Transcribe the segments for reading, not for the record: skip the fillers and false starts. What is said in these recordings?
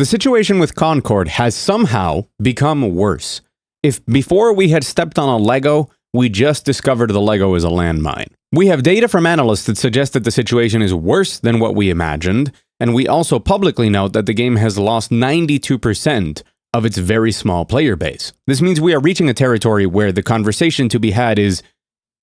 The situation with Concord has somehow become worse. If before we had stepped on a Lego, we just discovered the Lego is a landmine. We have data from analysts that suggest that the situation is worse than what we imagined, and we also publicly note that the game has lost 92% of its very small player base. This means we are reaching a territory where the conversation to be had is,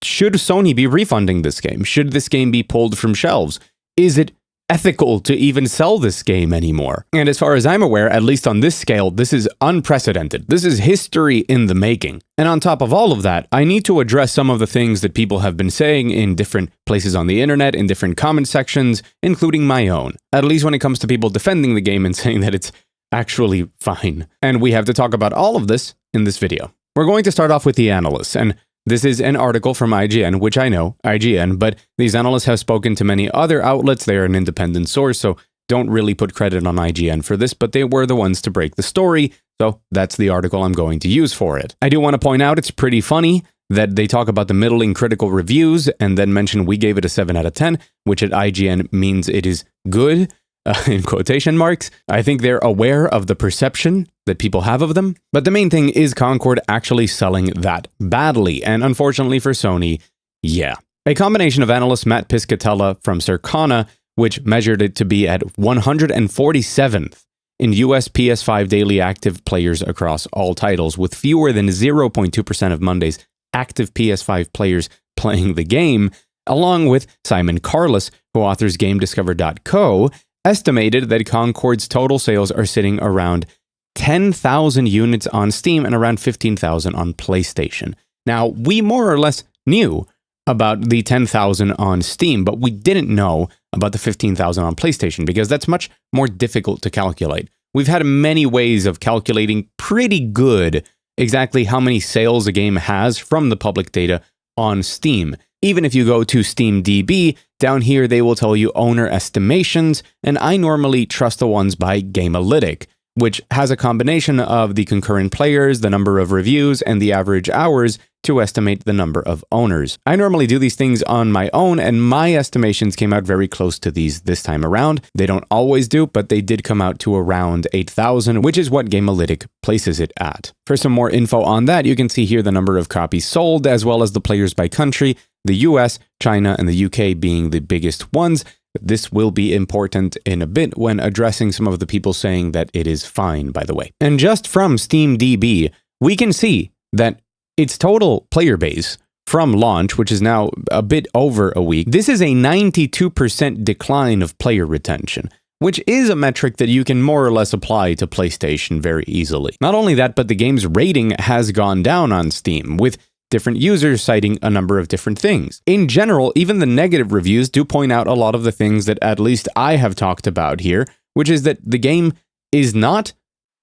should Sony be refunding this game? Should this game be pulled from shelves? Is it ethical to even sell this game anymore? And as far as I'm aware, at least on this scale, this is unprecedented. This is history in the making. And on top of all of that, I need to address some of the things that people have been saying in different places on the internet, in different comment sections, including my own. At least when it comes to people defending the game and saying that it's actually fine. And we have to talk about all of this in this video. We're going to start off with the analysts, and this is an article from IGN, which I know, IGN, but these analysts have spoken to many other outlets. They are an independent source, so don't really put credit on IGN for this, but they were the ones to break the story, so that's the article I'm going to use for it. I do want to point out it's pretty funny that they talk about the middling critical reviews and then mention we gave it a 7 out of 10, which at IGN means it is good, in quotation marks. I think they're aware of the perception that people have of them, but the main thing is Concord actually selling that badly, and unfortunately for Sony, yeah. A combination of analyst Matt Piscatella from Circana, which measured it to be at 147th in US PS5 daily active players across all titles, with fewer than 0.2% of Monday's active PS5 players playing the game, along with Simon Carless, who authors GameDiscover.co, estimated that Concord's total sales are sitting around 10,000 units on Steam and around 15,000 on PlayStation. Now, we more or less knew about the 10,000 on Steam, but we didn't know about the 15,000 on PlayStation because that's much more difficult to calculate. We've had many ways of calculating pretty good exactly how many sales a game has from the public data on Steam. Even if you go to SteamDB, down here they will tell you owner estimations, and I normally trust the ones by Gamealytic, which has a combination of the concurrent players, the number of reviews, and the average hours to estimate the number of owners. I normally do these things on my own, and my estimations came out very close to these this time around. They don't always do, but they did come out to around 8,000, which is what Gamealytic places it at. For some more info on that, you can see here the number of copies sold, as well as the players by country, the US, China, and the UK being the biggest ones. This will be important in a bit when addressing some of the people saying that it is fine, by the way. And just from SteamDB, we can see that its total player base from launch, which is now a bit over a week, this is a 92% decline of player retention, which is a metric that you can more or less apply to PlayStation very easily. Not only that, but the game's rating has gone down on Steam, with different users citing a number of different things. In general, even the negative reviews do point out a lot of the things that at least I have talked about here, which is that the game is not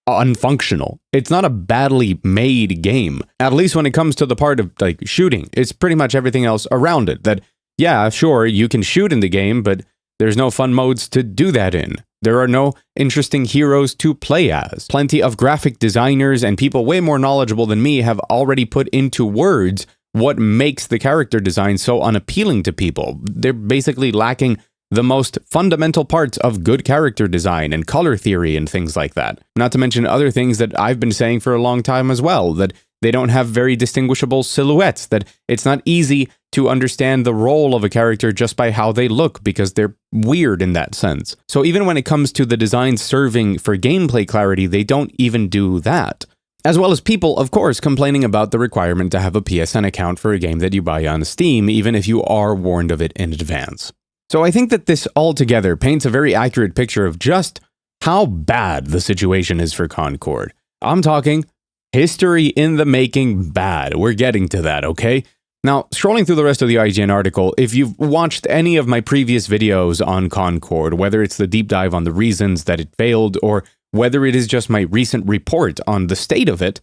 unfunctional. It's not a badly made game, at least when it comes to the part of like shooting. It's pretty much everything else around it that, yeah, sure, you can shoot in the game, but there's no fun modes to do that in. There are no interesting heroes to play as. Plenty of graphic designers and people way more knowledgeable than me have already put into words what makes the character design so unappealing to people. They're basically lacking the most fundamental parts of good character design and color theory and things like that. Not to mention other things that I've been saying for a long time as well, that they don't have very distinguishable silhouettes, that it's not easy to understand the role of a character just by how they look because they're weird in that sense. So even when it comes to the design serving for gameplay clarity, they don't even do that. As well as people, of course, complaining about the requirement to have a PSN account for a game that you buy on Steam, even if you are warned of it in advance. So I think that this altogether paints a very accurate picture of just how bad the situation is for Concord. I'm talking history in the making bad. We're getting to that, okay? Now, scrolling through the rest of the IGN article, if you've watched any of my previous videos on Concord, whether it's the deep dive on the reasons that it failed, or whether it is just my recent report on the state of it,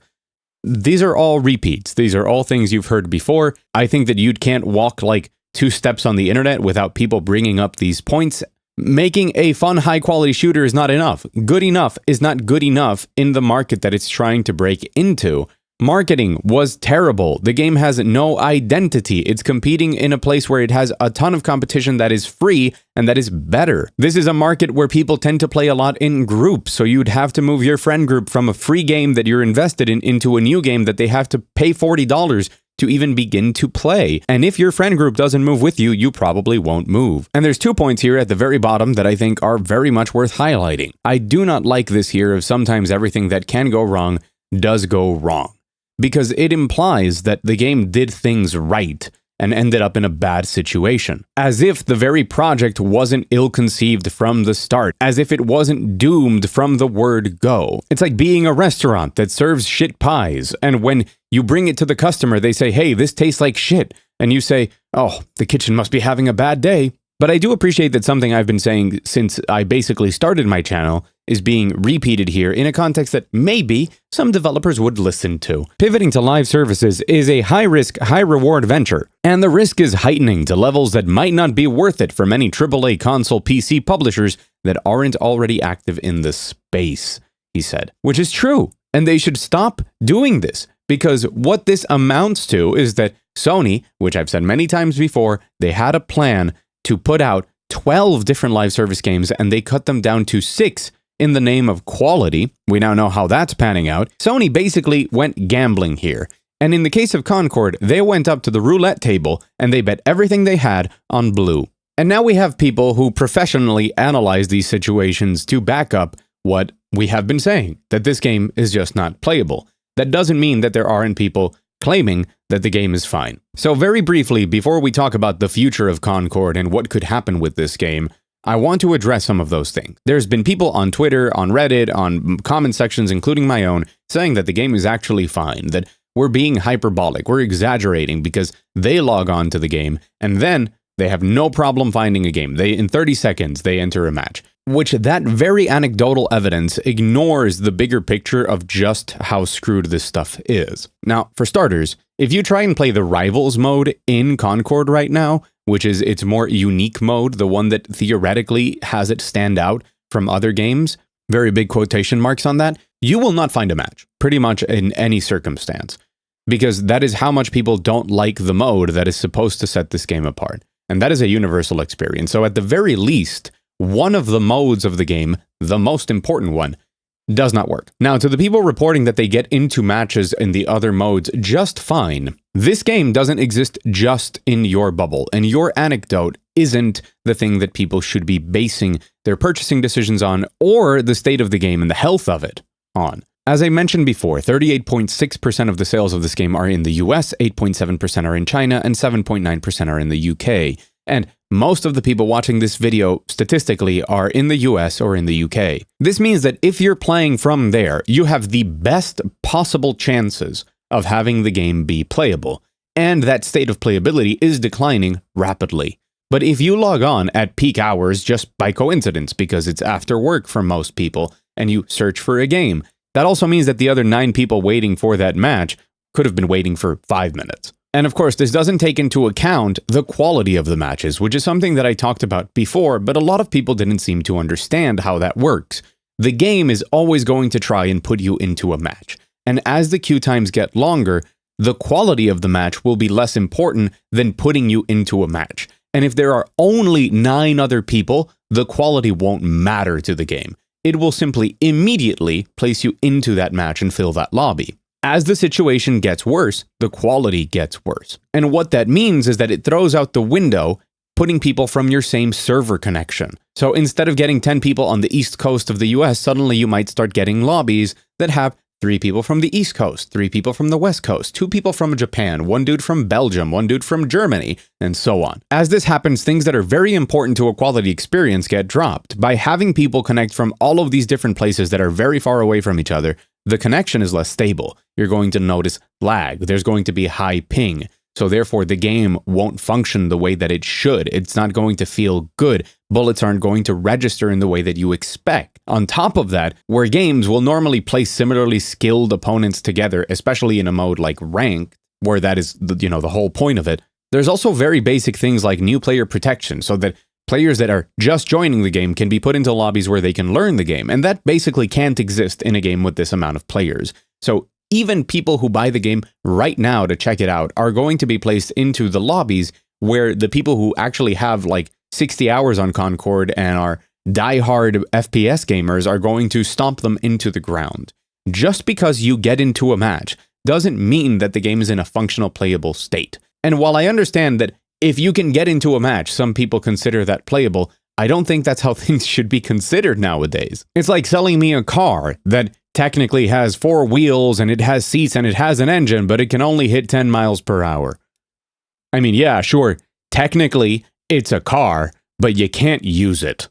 these are all repeats. These are all things you've heard before. I think that you can't walk like 2 steps on the internet without people bringing up these points. Making a fun, high-quality shooter is not enough. Good enough is not good enough in the market that it's trying to break into. Marketing was terrible. The game has no identity. It's competing in a place where it has a ton of competition that is free and that is better. This is a market where people tend to play a lot in groups, so you'd have to move your friend group from a free game that you're invested in into a new game that they have to pay $40 to even begin to play. And if your friend group doesn't move with you, you probably won't move. And there's 2 points here at the very bottom that I think are very much worth highlighting. I do not like this here of sometimes everything that can go wrong does go wrong, because it implies that the game did things right and ended up in a bad situation. As if the very project wasn't ill-conceived from the start, as if it wasn't doomed from the word go. It's like being a restaurant that serves shit pies, and when you bring it to the customer, they say, hey, this tastes like shit, and you say, oh, the kitchen must be having a bad day. But I do appreciate that something I've been saying since I basically started my channel is being repeated here in a context that maybe some developers would listen to. Pivoting to live services is a high-risk, high-reward venture, and the risk is heightening to levels that might not be worth it for many AAA console PC publishers that aren't already active in the space, he said. Which is true, and they should stop doing this, because what this amounts to is that Sony, which I've said many times before, they had a plan to put out 12 different live service games, and they cut them down to 6 in the name of quality. We now know how that's panning out. Sony basically went gambling here. And in the case of Concord, they went up to the roulette table and they bet everything they had on blue. And now we have people who professionally analyze these situations to back up what we have been saying, that this game is just not playable. That doesn't mean that there aren't people claiming that the game is fine. So very briefly, before we talk about the future of Concord and what could happen with this game, I want to address some of those things. There's been people on Twitter, on Reddit, on comment sections, including my own, saying that the game is actually fine, that we're being hyperbolic, we're exaggerating because they log on to the game and then they have no problem finding a game. In 30 seconds, they enter a match. Which that very anecdotal evidence ignores the bigger picture of just how screwed this stuff is. Now, for starters, if you try and play the Rivals mode in Concord right now, which is its more unique mode, the one that theoretically has it stand out from other games, very big quotation marks on that, you will not find a match, pretty much in any circumstance, because that is how much people don't like the mode that is supposed to set this game apart. And that is a universal experience. So at the very least, one of the modes of the game, the most important one, does not work. Now, to the people reporting that they get into matches in the other modes just fine, this game doesn't exist just in your bubble, and your anecdote isn't the thing that people should be basing their purchasing decisions on, or the state of the game and the health of it on. As I mentioned before, 38.6% of the sales of this game are in the US, 8.7% are in China, and 7.9% are in the UK. And most of the people watching this video statistically are in the US or in the UK. This means that if you're playing from there, you have the best possible chances of having the game be playable. And that state of playability is declining rapidly. But if you log on at peak hours just by coincidence, because it's after work for most people, and you search for a game, that also means that the other 9 people waiting for that match could have been waiting for 5 minutes. And of course, this doesn't take into account the quality of the matches, which is something that I talked about before, but a lot of people didn't seem to understand how that works. The game is always going to try and put you into a match. And as the queue times get longer, the quality of the match will be less important than putting you into a match. And if there are only 9 other people, the quality won't matter to the game. It will simply immediately place you into that match and fill that lobby. As the situation gets worse, the quality gets worse. And what that means is that it throws out the window putting people from your same server connection. So instead of getting 10 people on the East Coast of the US, suddenly you might start getting lobbies that have 3 people from the East Coast, 3 people from the West Coast, 2 people from Japan, 1 dude from Belgium, 1 dude from Germany, and so on. As this happens, things that are very important to a quality experience get dropped. By having people connect from all of these different places that are very far away from each other, the connection is less stable. You're going to notice lag. There's going to be high ping. So therefore, the game won't function the way that it should. It's not going to feel good. Bullets aren't going to register in the way that you expect. On top of that, where games will normally place similarly skilled opponents together, especially in a mode like Ranked, where that is the whole point of it, there's also very basic things like new player protection, so that players that are just joining the game can be put into lobbies where they can learn the game, and that basically can't exist in a game with this amount of players. So even people who buy the game right now to check it out are going to be placed into the lobbies where the people who actually have like 60 hours on Concord and are diehard FPS gamers are going to stomp them into the ground. Just because you get into a match doesn't mean that the game is in a functional playable state. And while I understand that if you can get into a match, some people consider that playable, I don't think that's how things should be considered nowadays. It's like selling me a car that technically has 4 wheels and it has seats and it has an engine, but it can only hit 10 miles per hour. I mean, yeah, sure, technically it's a car, but you can't use it.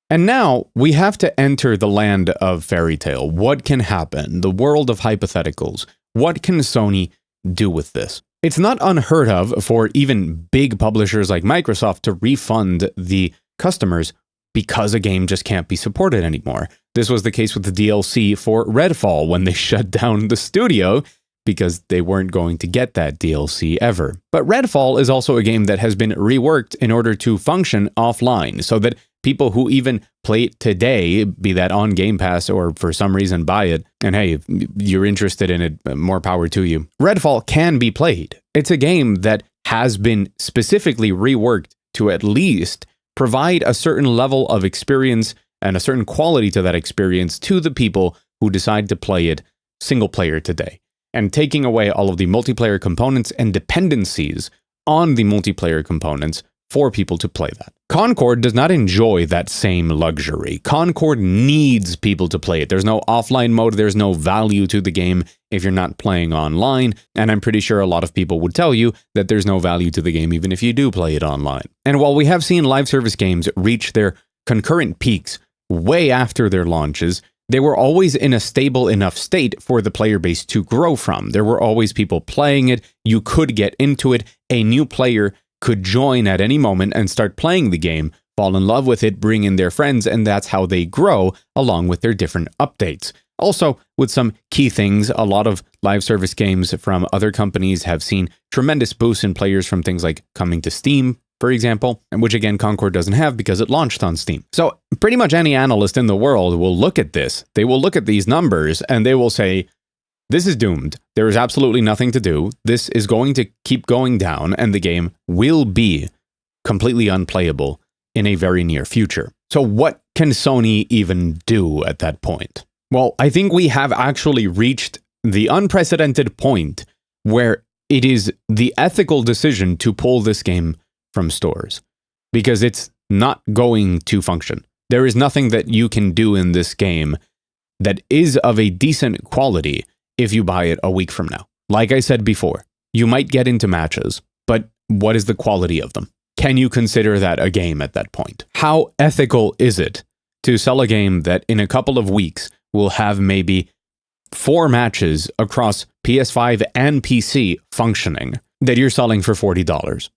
And now we have to enter the land of fairy tale. What can happen? The world of hypotheticals. What can Sony do with this? It's not unheard of for even big publishers like Microsoft to refund the customers because a game just can't be supported anymore. This was the case with the DLC for Redfall when they shut down the studio because they weren't going to get that DLC ever. But Redfall is also a game that has been reworked in order to function offline so that people who even play it today, be that on Game Pass or for some reason buy it, and hey, if you're interested in it, more power to you. Redfall can be played. It's a game that has been specifically reworked to at least provide a certain level of experience and a certain quality to that experience to the people who decide to play it single player today, and taking away all of the multiplayer components and dependencies on the multiplayer components for people to play that. Concord does not enjoy that same luxury. Concord needs people to play it. There's no offline mode, there's no value to the game if you're not playing online, and I'm pretty sure a lot of people would tell you that there's no value to the game even if you do play it online. And while we have seen live service games reach their concurrent peaks way after their launches, they were always in a stable enough state for the player base to grow from. There were always people playing it, you could get into it, a new player could join at any moment and start playing the game, fall in love with it, bring in their friends, and that's how they grow along with their different updates. Also, with some key things, a lot of live service games from other companies have seen tremendous boosts in players from things like coming to Steam, for example, and which again Concord doesn't have because it launched on Steam. So pretty much any analyst in the world will look at this, they will look at these numbers and they will say, this is doomed. There is absolutely nothing to do. This is going to keep going down and the game will be completely unplayable in a very near future. So what can Sony even do at that point? Well, I think we have actually reached the unprecedented point where it is the ethical decision to pull this game from stores because it's not going to function. There is nothing that you can do in this game that is of a decent quality if you buy it a week from now. Like I said before, you might get into matches, but what is the quality of them? Can you consider that a game at that point? How ethical is it to sell a game that in a couple of weeks will have maybe 4 matches across PS5 and PC functioning that you're selling for $40?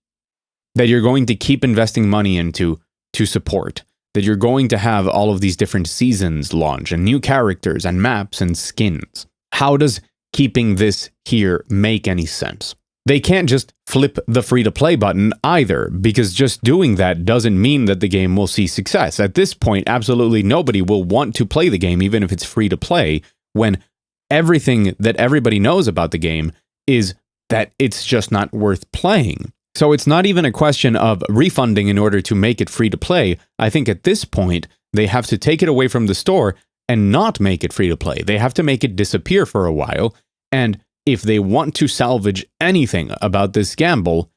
That you're going to keep investing money into to support? That you're going to have all of these different seasons launch and new characters and maps and skins? How does keeping this here make any sense? They can't just flip the free-to-play button either, because just doing that doesn't mean that the game will see success. At this point, absolutely nobody will want to play the game, even if it's free-to-play, when everything that everybody knows about the game is that it's just not worth playing. So it's not even a question of refunding in order to make it free-to-play. I think at this point, they have to take it away from the store and not make it free to play. They have to make it disappear for a while, and if they want to salvage anything about this gamble,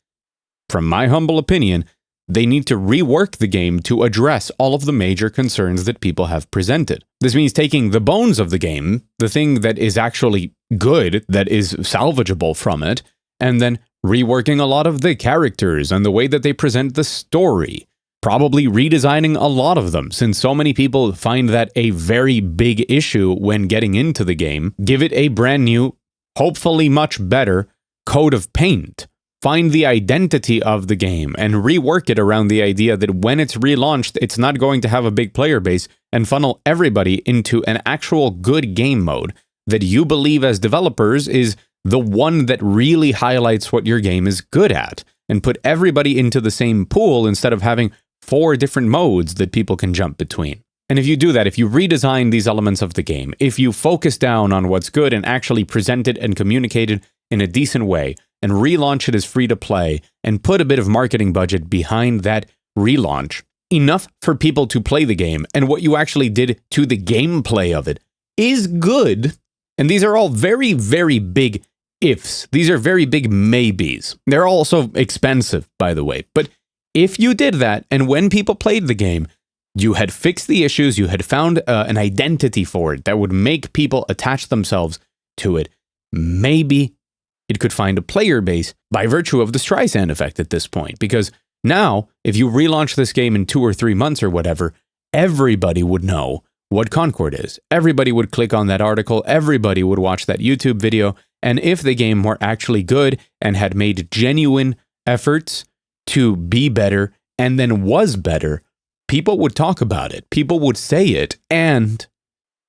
from my humble opinion, they need to rework the game to address all of the major concerns that people have presented. This means taking the bones of the game, the thing that is actually good, that is salvageable from it, and then reworking a lot of the characters and the way that they present the story. Probably redesigning a lot of them, since so many people find that a very big issue when getting into the game. Give it a brand new, hopefully much better, coat of paint. Find the identity of the game and rework it around the idea that when it's relaunched, it's not going to have a big player base, and funnel everybody into an actual good game mode that you believe as developers is the one that really highlights what your game is good at, and put everybody into the same pool instead of having 4 different modes that people can jump between. And if you do that, if you redesign these elements of the game, if you focus down on what's good and actually present it and communicate it in a decent way, and relaunch it as free to play, and put a bit of marketing budget behind that relaunch, enough for people to play the game, and what you actually did to the gameplay of it is good. And these are all very, very big ifs. These are very big maybes. They're also expensive, by the way. But if you did that, and when people played the game, you had fixed the issues, you had found an identity for it that would make people attach themselves to it, maybe it could find a player base by virtue of the Streisand effect at this point. Because now, if you relaunch this game in 2 or 3 months or whatever, everybody would know what Concord is. Everybody would click on that article, everybody would watch that YouTube video, and if the game were actually good and had made genuine efforts to be better and then was better, people would talk about it, people would say it, and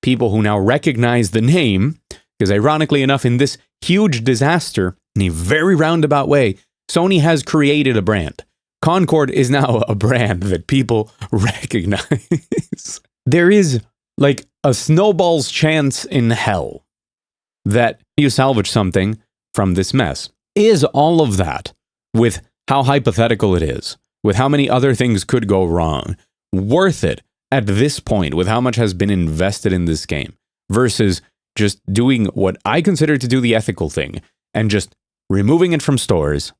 people who now recognize the name, because ironically enough, in this huge disaster, in a very roundabout way, Sony has created a brand. Concord is now a brand that people recognize. There is like a snowball's chance in hell that you salvage something from this mess. Is all of that, with how hypothetical it is, with how many other things could go wrong, worth it at this point with how much has been invested in this game versus just doing what I consider to do the ethical thing and just removing it from stores,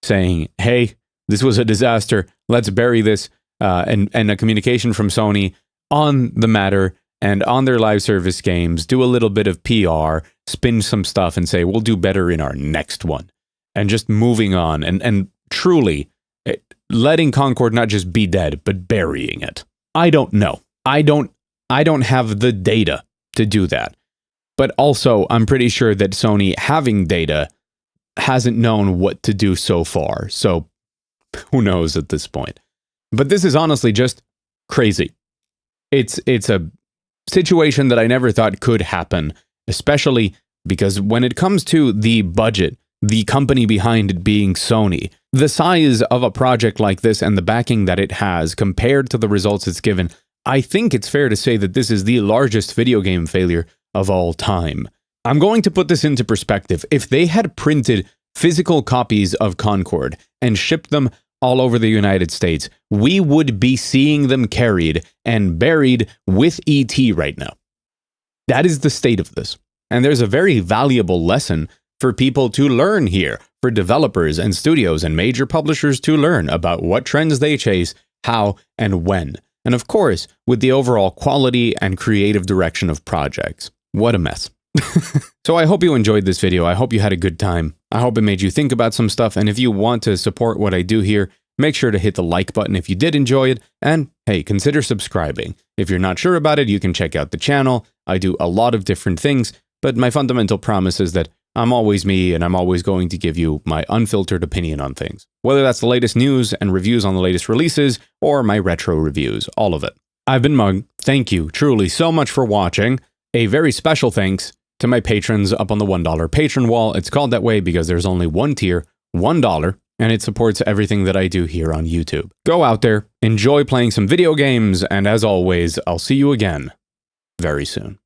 saying, hey, this was a disaster, let's bury this, and a communication from Sony on the matter and on their live service games, do a little bit of PR, spin some stuff and say, we'll do better in our next one. And just moving on and truly letting Concord not just be dead, but burying it. I don't know. I don't have the data to do that. But also, I'm pretty sure that Sony, having data, hasn't known what to do so far. So who knows at this point? But this is honestly just crazy. It's a situation that I never thought could happen, especially because when it comes to the budget, the company behind it being Sony, the size of a project like this and the backing that it has compared to the results it's given, I think it's fair to say that this is the largest video game failure of all time. I'm going to put this into perspective. If they had printed physical copies of Concord and shipped them all over the United States, we would be seeing them carried and buried with E.T. right now. That is the state of this. And there's a very valuable lesson for people to learn here, for developers and studios and major publishers to learn about what trends they chase, how and when. And of course, with the overall quality and creative direction of projects. What a mess. So I hope you enjoyed this video. I hope you had a good time. I hope it made you think about some stuff. And if you want to support what I do here, make sure to hit the like button if you did enjoy it. And hey, consider subscribing. If you're not sure about it, you can check out the channel. I do a lot of different things, but my fundamental promise is that I'm always me and I'm always going to give you my unfiltered opinion on things. Whether that's the latest news and reviews on the latest releases or my retro reviews, all of it. I've been Mug. Thank you truly so much for watching. A very special thanks to my patrons up on the $1 patron wall. It's called that way because there's only one tier, $1, and it supports everything that I do here on YouTube. Go out there, enjoy playing some video games, and as always, I'll see you again very soon.